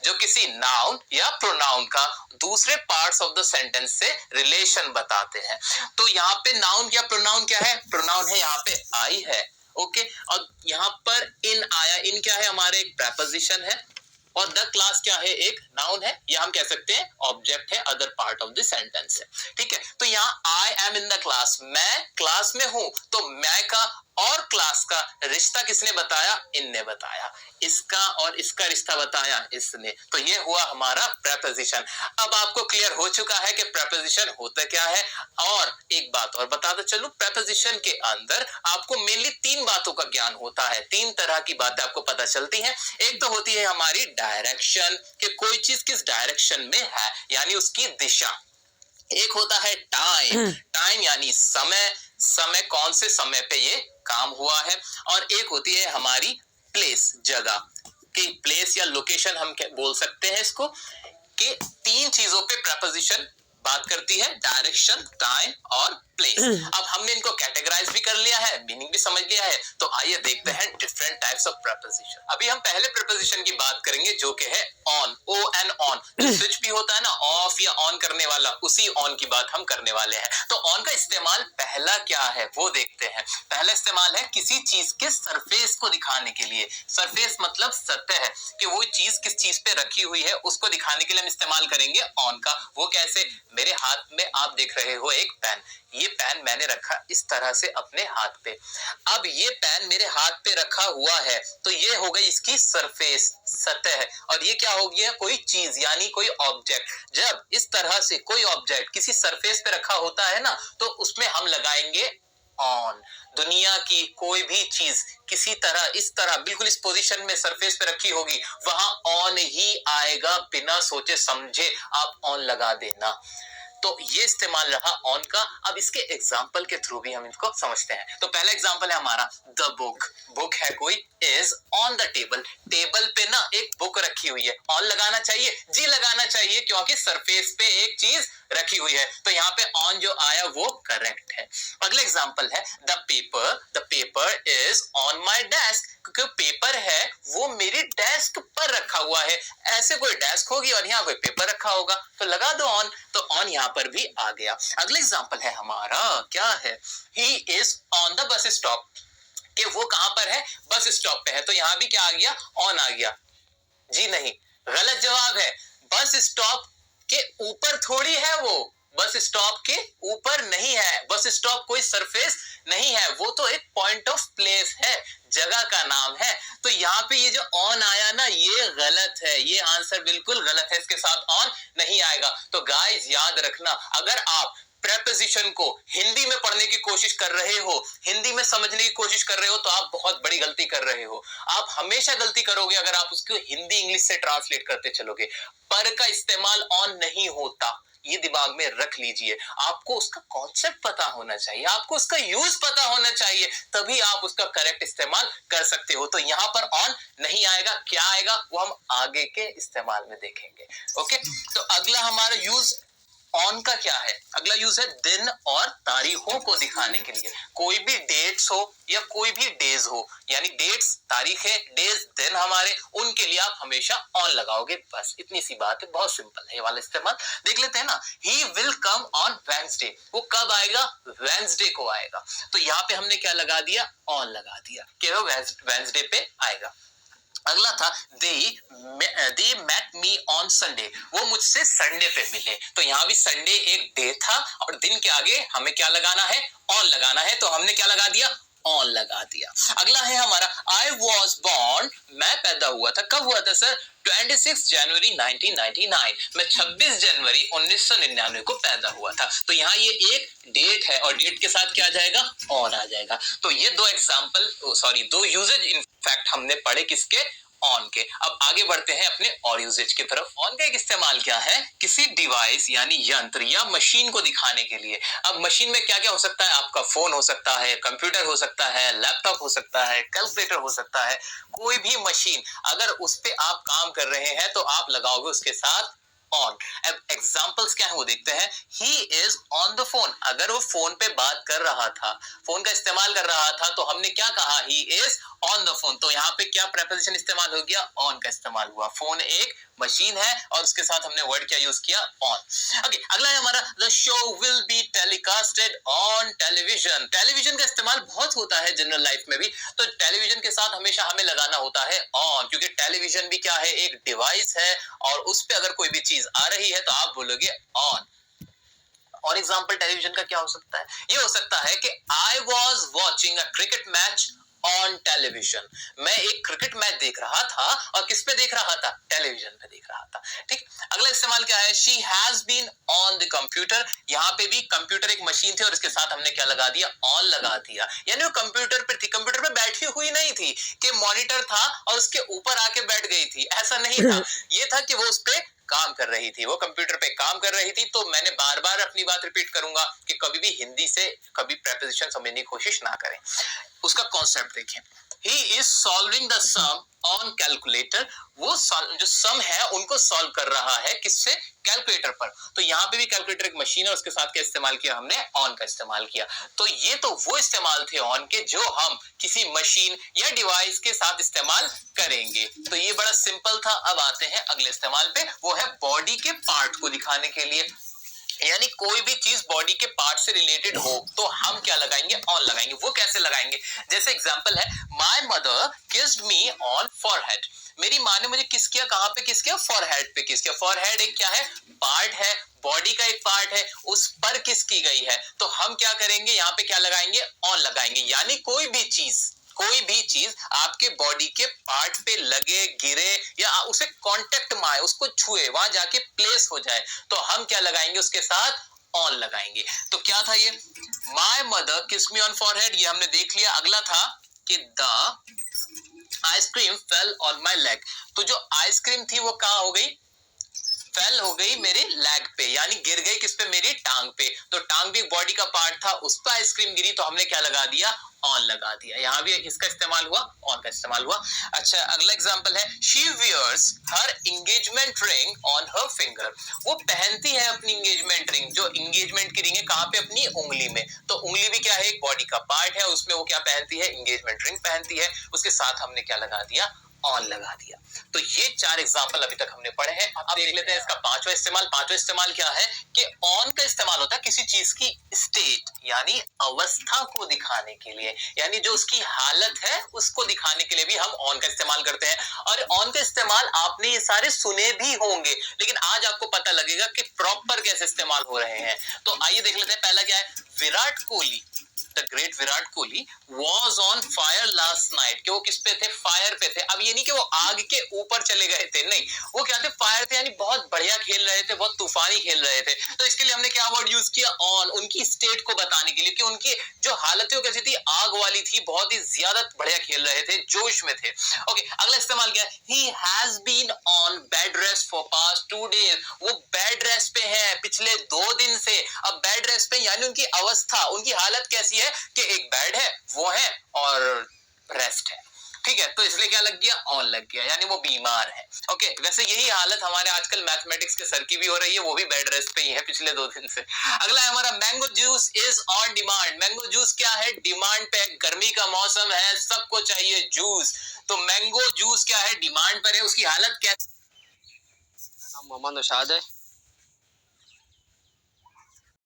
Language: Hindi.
जो किसी नाउन या प्रोनाउन का दूसरे पार्ट्स ऑफ द सेंटेंस से रिलेशन बताते हैं। तो यहाँ पे नाउन या प्रोनाउन क्या है? प्रोनाउन है यहाँ पे आई है, ओके। और यहाँ पर इन आया, इन क्या है? हमारे एक प्रेपोजिशन है, और द क्लास क्या है? एक नाउन है, या हम कह सकते हैं ऑब्जेक्ट है, other part of the sentence है, ठीक है। तो यहाँ I am in the class, मैं क्लास में हूं, तो मैं का और क्लास का रिश्ता किसने बताया? इनने बताया। इसका और इसका रिश्ता बताया इसने। तो ये हुआ हमारा प्रेपोजिशन। अब आपको क्लियर हो चुका है कि प्रेपोजिशन होता क्या है। और एक बात और बताता चलूं, प्रेपोजिशन के अंदर आपको मेनली तीन बातों का ज्ञान होता है, तीन तरह की बातें आपको पता चलती हैं। एक तो होती है हमारी डायरेक्शन, कि कोई चीज किस डायरेक्शन में है, यानी उसकी दिशा। एक होता है टाइम, टाइम यानी समय, समय कौन से समय पे ये काम हुआ है। और एक होती है हमारी प्लेस, जगह, कि प्लेस या लोकेशन हम बोल सकते हैं इसको। कि तीन चीजों पे प्रपोजिशन बात करती है, डायरेक्शन, टाइम और प्लेस। अब हमने इनको कैटेगराइज भी कर लिया है, मीनिंग भी समझ लिया है, तो आइए देखते हैं डिफरेंट टाइप्स ऑफ प्रपोजिशन। अभी हम पहले प्रपोजिशन की बात करेंगे जो कि है ऑन, ओ एन ऑन। जो स्विच भी होता है ना, ऑफ या ऑन करने वाला, उसी ऑन की बात हम करने वाले हैं। तो ऑन का इस्तेमाल पहला क्या है वो देखते हैं। पहला इस्तेमाल है किसी चीज के सरफेस को दिखाने के लिए। सरफेस मतलब सतह, कि वो चीज किस चीज पे रखी हुई है उसको दिखाने के लिए हम इस्तेमाल करेंगे ऑन का। वो कैसे? मेरे हाथ में आप देख रहे हो एक पेन, ये पेन मैंने रखा इस तरह से अपने हाथ पे। अब ये पेन मेरे हाथ पे रखा हुआ है, तो ये हो गई इसकी सरफेस, सतह। और ये क्या हो गया? कोई चीज यानी कोई ऑब्जेक्ट। जब इस तरह से कोई ऑब्जेक्ट किसी सरफेस पे रखा होता है ना, तो उसमें हम लगाएंगे ऑन। दुनिया की कोई भी चीज किसी तरह, इस तरह बिल्कुल इस पोजीशन में सरफेस पे रखी होगी, वहां ऑन ही आएगा, बिना सोचे समझे आप ऑन लगा देना। तो ये इस्तेमाल रहा ऑन का। अब इसके एग्जाम्पल के थ्रू भी हम इसको समझते हैं। तो पहला एग्जाम्पल है हमारा द बुक। बुक है कोई, is on the table. Table पे ना एक बुक रखी हुई है, ऑन लगाना चाहिए जी, लगाना चाहिए, क्योंकि सरफेस पे एक चीज रखी हुई है। तो यहाँ पे ऑन जो आया वो करेक्ट है। अगला एग्जाम्पल है the paper. The paper is on my desk. क्योंकि पेपर है वो मेरी डेस्क पर रखा हुआ है। ऐसे कोई डेस्क होगी और यहाँ कोई पेपर रखा होगा, तो लगा दो ऑन, तो ऑन यहाँ पर भी आ गया। अगला एग्जाम्पल है हमारा, क्या है? He is on the bus stop. कि वो कहां पर है? बस स्टॉप पे है। तो यहाँ भी क्या आ गया? ऑन आ गया। जी नहीं, गलत जवाब है। बस स्टॉप के ऊपर थोड़ी है वो, बस स्टॉप के ऊपर नहीं है। बस स्टॉप कोई सरफेस नहीं है, वो तो एक पॉइंट ऑफ प्लेस है, जगह का नाम है। तो यहाँ पे ये जो ऑन आया ना, ये गलत है, ये आंसर बिल्कुल गलत है, इसके साथ ऑन नहीं आएगा। तो गाइस याद रखना, अगर आप प्रेपोजिशन को हिंदी में पढ़ने की कोशिश कर रहे हो, हिंदी में समझने की कोशिश कर रहे हो, तो आप बहुत बड़ी गलती कर रहे हो। आप हमेशा गलती करोगे अगर आप उसको हिंदी इंग्लिश से ट्रांसलेट करते चलोगे। पर का इस्तेमाल ऑन नहीं होता, ये दिमाग में रख लीजिए। आपको उसका कॉन्सेप्ट पता होना चाहिए, आपको उसका यूज पता होना चाहिए, तभी आप उसका करेक्ट इस्तेमाल कर सकते हो। तो यहाँ पर ऑन नहीं आएगा, क्या आएगा वो हम आगे के इस्तेमाल में देखेंगे। ओके, तो अगला हमारा यूज ऑन का क्या है? अगला यूज है दिन और तारीखों को दिखाने के लिए। कोई भी डेट्स हो या कोई भी डेज हो, यानी डेट्स तारीख है, डेज दिन हमारे, उनके लिए आप हमेशा ऑन लगाओगे। बस इतनी सी बात है, बहुत सिंपल है ये वाला इस्तेमाल। देख लेते हैं ना, he will come on Wednesday. वो कब आएगा? वेडनेसडे को आएगा। तो यहाँ पे हमने क्या लगा दिया? ऑन लगा दिया कि वो वेडनेसडे पे आएगा। अगला था they met me on Sunday. वो मुझसे संडे पे मिले। तो यहाँ भी संडे एक डे था और दिन के आगे हमें क्या लगाना है? ऑन लगाना है। तो हमने क्या लगा दिया? ऑन लगा दिया। अगला है हमारा आई वॉज बॉर्न। मैं पैदा हुआ था। कब हुआ था सर? 26 जनवरी 1999। मैं 26 जनवरी 1999 को पैदा हुआ था। तो यहाँ ये एक डेट है और डेट के साथ क्या आ जाएगा? ऑन आ जाएगा। तो ये दो एग्जाम्पल, सॉरी दो यूजेज इनफैक्ट हमने पढ़े किसके? ऑन के। अब आगे बढ़ते हैं अपने और यूजेज की तरफ। ऑन का एक इस्तेमाल क्या है? किसी डिवाइस यानी यंत्र या मशीन को दिखाने के लिए। अब मशीन में क्या क्या हो सकता है? आपका फोन हो सकता है, कंप्यूटर हो सकता है, लैपटॉप हो सकता है, कैलकुलेटर हो सकता है। कोई भी मशीन अगर उस पे आप काम कर रहे हैं तो आप लगाओगे उसके साथ ऑन। अब एग्जांपल्स क्या है वो देखते हैं। He is on the phone. अगर वो फोन पे बात कर रहा था, फोन का इस्तेमाल कर रहा था, तो हमने क्या कहा? He is on the phone. तो यहाँ पे क्या प्रेपोजिशन इस्तेमाल हो गया? ऑन का इस्तेमाल हुआ। फोन एक मशीन है और उसके साथ हमने वर्ड क्या यूज किया, ऑन। ओके, अगला है हमारा the show will be telecasted on television. Television का इस्तेमाल बहुत होता है जनरल लाइफ में भी, तो टेलीविजन के साथ हमेशा हमें लगाना होता है ऑन, क्योंकि टेलीविजन भी क्या है, एक डिवाइस है और उस पे अगर कोई भी चीज आ रही है तो आप बोलोगे ऑन। और एग्जाम्पल टेलीविजन का क्या हो सकता है, ये हो सकता है कि I was watching a cricket match on television. मैं एक क्रिकेट मैच देख रहा था और किस पे देख रहा था, टेलीविजन पे देख रहा था। ठीक, अगला इस्तेमाल क्या है, she has been on the computer. यहाँ पे भी कंप्यूटर एक मशीन थी और इसके साथ हमने क्या लगा दिया, ऑन लगा दिया, यानी वो कंप्यूटर पे थी, कंप्यूटर पे बैठी हुई नहीं थी कि मॉनिटर था और उसके ऊपर आके बैठ गई थी, ऐसा नहीं था। ये था कि वो उस पे काम कर रही थी, वो कंप्यूटर पे काम कर रही थी। तो मैंने बार बार अपनी बात रिपीट करूंगा कि कभी भी हिंदी से कभी प्रेपोजिशन समझने की कोशिश ना करें। उसका कॉन्सेप्ट देखें, he is solving the sum on calculator. वो जो सम है उनको सॉल्व कर रहा है, किससे, कैलकुलेटर पर। तो यहाँ पे भी कैलकुलेटर एक मशीन है, उसके साथ क्या इस्तेमाल किया हमने, ऑन का इस्तेमाल किया। तो ये तो वो इस्तेमाल थे ऑन के जो हम किसी मशीन या डिवाइस के साथ इस्तेमाल करेंगे। तो ये बड़ा सिंपल था। अब आते हैं अगले इस्तेमाल पे, वो है बॉडी के पार्ट को दिखाने के लिए, यानी कोई भी चीज बॉडी के पार्ट से रिलेटेड हो तो हम क्या लगाएंगे, ऑन लगाएंगे। वो कैसे लगाएंगे, जैसे एग्जांपल है, my mother kissed me on forehead. मेरी माँ ने मुझे किस किया, कहां पे किस किया, फॉरहेड पे किस किया। फॉरहेड एक क्या है, पार्ट है, बॉडी का एक पार्ट है, उस पर किस की गई है। तो हम क्या करेंगे, यहाँ पे क्या लगाएंगे, ऑन लगाएंगे। यानी कोई भी चीज आपके बॉडी के पार्ट पे लगे, गिरे या उसे कांटेक्ट में आए, उसको छुए, वहां जाके प्लेस हो जाए, तो हम क्या लगाएंगे, उसके साथ ऑन लगाएंगे। तो क्या था ये, माय मदर किस मी ऑन फॉरहेड, ये हमने देख लिया। अगला था कि the ice cream fell on my leg. तो जो आइसक्रीम थी वो कहां हो गई, फेल हो गई मेरे लेग पे, यानी गिर गई किस पे, मेरी टांग पे। तो टांग भी बॉडी का पार्ट था, उस पर आइसक्रीम गिरी तो हमने क्या लगा दिया, ऑन लगा दिया। यहां भी इसका इस्तेमाल हुआ, ऑन का इस्तेमाल हुआ। अच्छा, अगला एग्जांपल है, she wears her engagement ring on her finger. वो पहनती है अपनी एंगेजमेंट रिंग, जो एंगेजमेंट की रिंग है कहां पे, अपनी उंगली में। तो उंगली भी क्या है, एक बॉडी का पार्ट है, उसमें वो क्या पहनती है, एंगेजमेंट रिंग पहनती है। उसके साथ हमने क्या लगा दिया, ऑन लगा दिया। तो ये 4 एग्जांपल अभी तक हमने पढ़े हैं। अब देख लेते हैं इसका पांचवा इस्तेमाल। पांचवा इस्तेमाल क्या है कि ऑन का इस्तेमाल होता है किसी चीज की स्टेट यानी अवस्था को दिखाने के लिए, यानी जो उसकी हालत है उसको दिखाने के लिए भी हम ऑन का इस्तेमाल करते हैं। और ऑन का इस्तेमाल आपने ये सारे सुने भी होंगे, लेकिन आज आपको पता लगेगा कि प्रॉपर कैसे इस्तेमाल हो रहे हैं। तो आइए देख लेते हैं। पहला क्या है, Virat Kohli, the great Virat Kohli was on fire last night, कि वो किस पे थे, फायर पे थे। अब ये नहीं कि वो आग के ऊपर चले गए थे, नहीं, वो क्या थे, फायर थे, यानी बहुत बढ़िया खेल रहे थे, बहुत तूफानी खेल रहे थे। तो इसके लिए हमने क्या वर्ड यूज किया, ऑन, उनकी स्टेट को बताने के लिए कि उनकी जो हालत है वो कैसी थी, आग वाली थी, बहुत ही ज्यादा बढ़िया खेल रहे थे, जोश में थे। ओके, अगला इस्तेमाल क्या है, he has been on bed rest for past 2 days। वो बेड रेस्ट पे है पिछले 2 दिन से। अब बेड रेस्ट पे यानी उनकी अवस्था, उनकी हालत कैसी है कि एक बेड है, वो है और रेस्ट है। ठीक है, तो इसलिए क्या लग गया, ऑन लग गया, यानी वो बीमार है। ओके, वैसे यही हालत हमारे आजकल मैथमेटिक्स के सर की भी हो रही है, वो भी बेड रेस्ट पे ही है पिछले 2 दिन से। अगला है हमारा, mango juice is on demand. Mango juice क्या है, डिमांड पे, गर्मी का मौसम है, सबको चाहिए जूस, तो मैंगो जूस क्या है, डिमांड पर है। उसकी हालत क्या, मेरा नाम मोहम्मद नौशाद है।